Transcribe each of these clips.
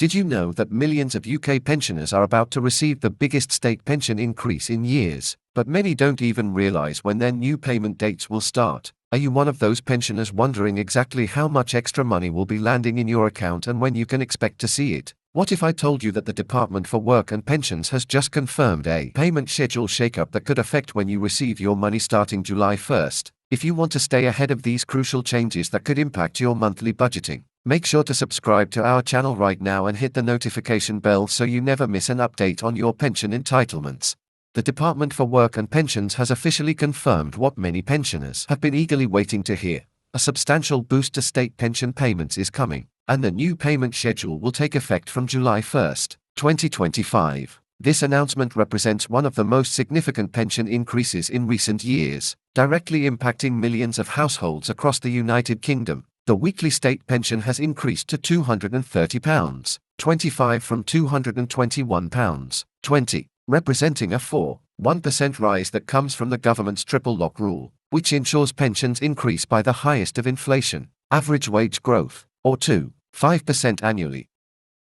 Did you know that millions of UK pensioners are about to receive the biggest state pension increase in years, but many don't even realise when their new payment dates will start? Are you one of those pensioners wondering exactly how much extra money will be landing in your account and when you can expect to see it? What if I told you that the Department for Work and Pensions has just confirmed a payment schedule shakeup that could affect when you receive your money starting July 1st? If you want to stay ahead of these crucial changes that could impact your monthly budgeting, make sure to subscribe to our channel right now and hit the notification bell so you never miss an update on your pension entitlements. The Department for Work and Pensions has officially confirmed what many pensioners have been eagerly waiting to hear. A substantial boost to state pension payments is coming, and the new payment schedule will take effect from July 1st, 2025. This announcement represents one of the most significant pension increases in recent years, directly impacting millions of households across the United Kingdom. The weekly state pension has increased to £230.25 from £221.20, representing a 4.1% rise that comes from the government's triple lock rule, which ensures pensions increase by the highest of inflation, average wage growth, or 2.5% annually.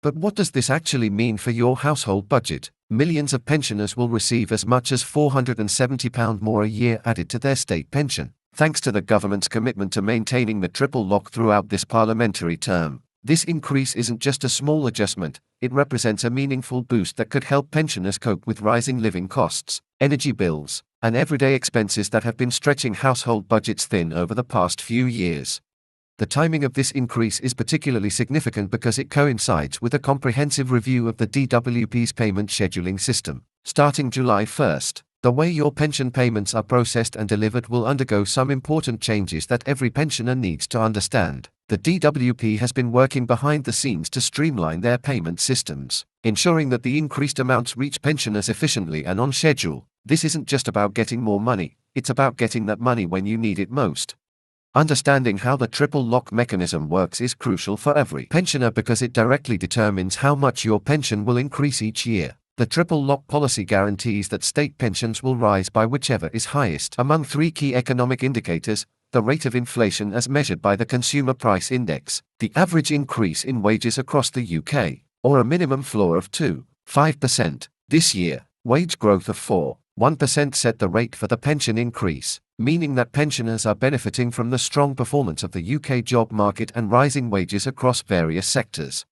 But what does this actually mean for your household budget? Millions of pensioners will receive as much as £470 more a year added to their state pension, thanks to the government's commitment to maintaining the triple lock throughout this parliamentary term. This increase isn't just a small adjustment, it represents a meaningful boost that could help pensioners cope with rising living costs, energy bills, and everyday expenses that have been stretching household budgets thin over the past few years. The timing of this increase is particularly significant because it coincides with a comprehensive review of the DWP's payment scheduling system. Starting July 1st, the way your pension payments are processed and delivered will undergo some important changes that every pensioner needs to understand. The DWP has been working behind the scenes to streamline their payment systems, ensuring that the increased amounts reach pensioners efficiently and on schedule. This isn't just about getting more money, it's about getting that money when you need it most. Understanding how the triple lock mechanism works is crucial for every pensioner because it directly determines how much your pension will increase each year. The triple lock policy guarantees that state pensions will rise by whichever is highest among three key economic indicators: the rate of inflation as measured by the Consumer Price Index, the average increase in wages across the UK, or a minimum floor of 2.5%. This year, wage growth of 4.1% set the rate for the pension increase, meaning that pensioners are benefiting from the strong performance of the UK job market and rising wages across various sectors.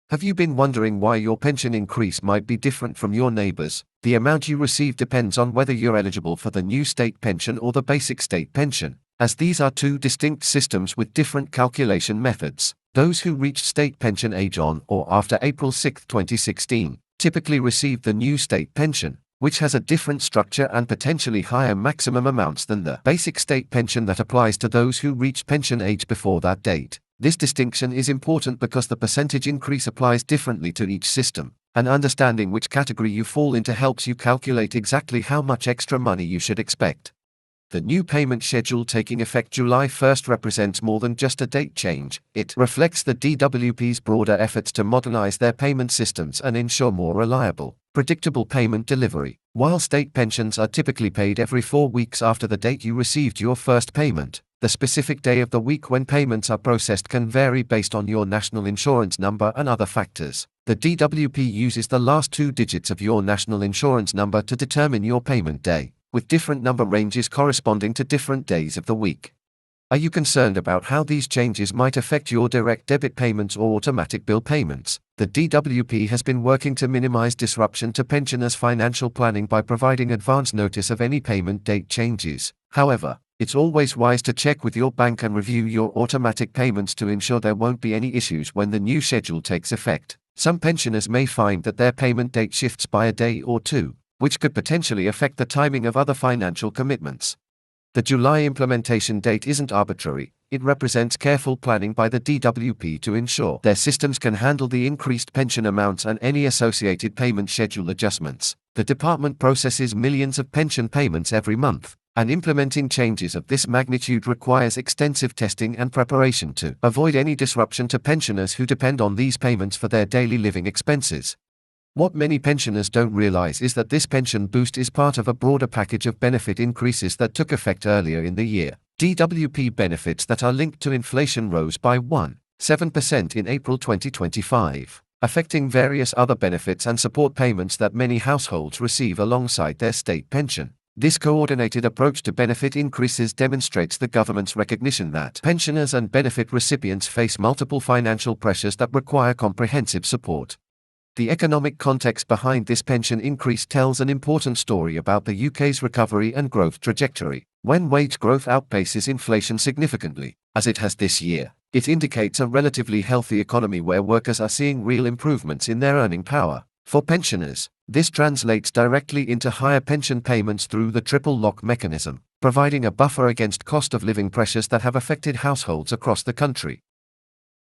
Have you been wondering why your pension increase might be different from your neighbours? The amount you receive depends on whether you're eligible for the new state pension or the basic state pension, as these are two distinct systems with different calculation methods. Those who reached state pension age on or after April 6, 2016, typically receive the new state pension, which has a different structure and potentially higher maximum amounts than the basic state pension that applies to those who reached pension age before that date. This distinction is important because the percentage increase applies differently to each system, and understanding which category you fall into helps you calculate exactly how much extra money you should expect. The new payment schedule taking effect July 1st represents more than just a date change. It reflects the DWP's broader efforts to modernize their payment systems and ensure more reliable, predictable payment delivery. While state pensions are typically paid every 4 weeks after the date you received your first payment, the specific day of the week when payments are processed can vary based on your national insurance number and other factors. The DWP uses the last 2 digits of your national insurance number to determine your payment day, with different number ranges corresponding to different days of the week. Are you concerned about how these changes might affect your direct debit payments or automatic bill payments? The DWP has been working to minimize disruption to pensioners' financial planning by providing advance notice of any payment date changes. However, it's always wise to check with your bank and review your automatic payments to ensure there won't be any issues when the new schedule takes effect. Some pensioners may find that their payment date shifts by a day or two, which could potentially affect the timing of other financial commitments. The July implementation date isn't arbitrary, it represents careful planning by the DWP to ensure their systems can handle the increased pension amounts and any associated payment schedule adjustments. The department processes millions of pension payments every month, and implementing changes of this magnitude requires extensive testing and preparation to avoid any disruption to pensioners who depend on these payments for their daily living expenses. What many pensioners don't realize is that this pension boost is part of a broader package of benefit increases that took effect earlier in the year. DWP benefits that are linked to inflation rose by 1.7% in April 2025, affecting various other benefits and support payments that many households receive alongside their state pension. This coordinated approach to benefit increases demonstrates the government's recognition that pensioners and benefit recipients face multiple financial pressures that require comprehensive support. The economic context behind this pension increase tells an important story about the UK's recovery and growth trajectory. When wage growth outpaces inflation significantly, as it has this year, it indicates a relatively healthy economy where workers are seeing real improvements in their earning power. For pensioners, this translates directly into higher pension payments through the triple lock mechanism, providing a buffer against cost of living pressures that have affected households across the country.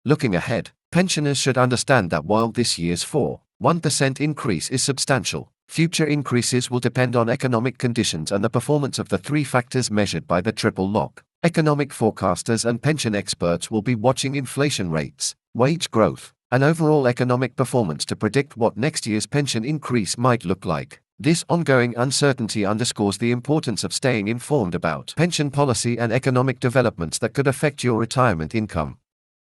Looking ahead, pensioners should understand that while this year's 1% increase is substantial, future increases will depend on economic conditions and the performance of the three factors measured by the triple lock. Economic forecasters and pension experts will be watching inflation rates, wage growth, and overall economic performance to predict what next year's pension increase might look like. This ongoing uncertainty underscores the importance of staying informed about pension policy and economic developments that could affect your retirement income.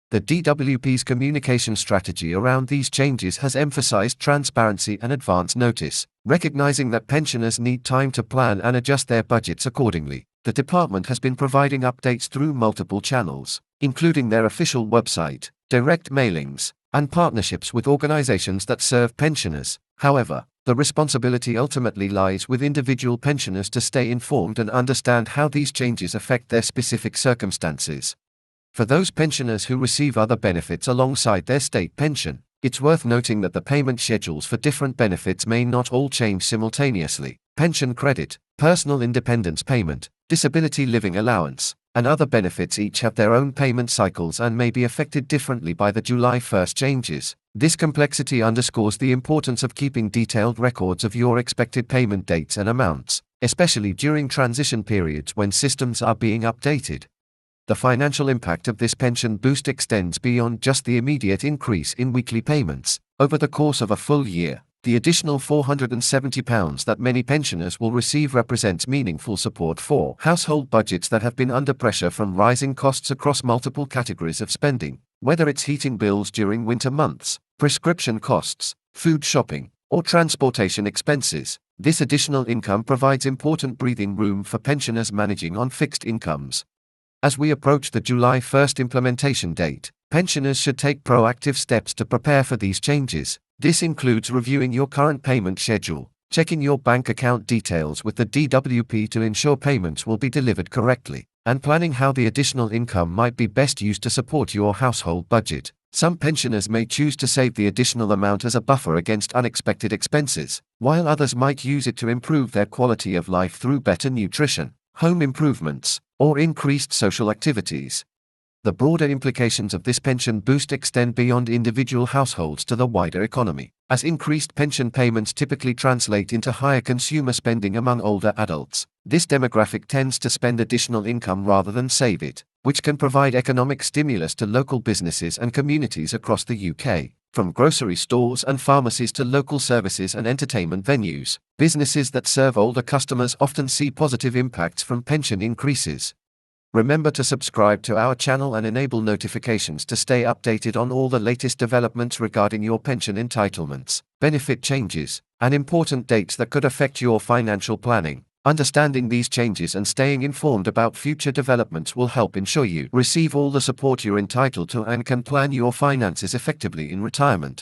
The DWP's communication strategy around these changes has emphasized transparency and advance notice, recognizing that pensioners need time to plan and adjust their budgets accordingly. The department has been providing updates through multiple channels, including their official website, direct mailings, and partnerships with organizations that serve pensioners. However, the responsibility ultimately lies with individual pensioners to stay informed and understand how these changes affect their specific circumstances. For those pensioners who receive other benefits alongside their state pension, it's worth noting that the payment schedules for different benefits may not all change simultaneously. Pension credit, personal independence payment, disability living allowance, and other benefits each have their own payment cycles and may be affected differently by the July 1 changes. This complexity underscores the importance of keeping detailed records of your expected payment dates and amounts, especially during transition periods when systems are being updated. The financial impact of this pension boost extends beyond just the immediate increase in weekly payments. Over the course of a full year, the additional £470 that many pensioners will receive represents meaningful support for household budgets that have been under pressure from rising costs across multiple categories of spending, whether it's heating bills during winter months, prescription costs, food shopping, or transportation expenses. This additional income provides important breathing room for pensioners managing on fixed incomes. As we approach the July 1 implementation date, pensioners should take proactive steps to prepare for these changes. This includes reviewing your current payment schedule, checking your bank account details with the DWP to ensure payments will be delivered correctly, and planning how the additional income might be best used to support your household budget. Some pensioners may choose to save the additional amount as a buffer against unexpected expenses, while others might use it to improve their quality of life through better nutrition, home improvements, or increased social activities. The broader implications of this pension boost extend beyond individual households to the wider economy, as increased pension payments typically translate into higher consumer spending among older adults. This demographic tends to spend additional income rather than save it, which can provide economic stimulus to local businesses and communities across the UK. From grocery stores and pharmacies to local services and entertainment venues, businesses that serve older customers often see positive impacts from pension increases. Remember to subscribe to our channel and enable notifications to stay updated on all the latest developments regarding your pension entitlements, benefit changes, and important dates that could affect your financial planning. Understanding these changes and staying informed about future developments will help ensure you receive all the support you're entitled to and can plan your finances effectively in retirement.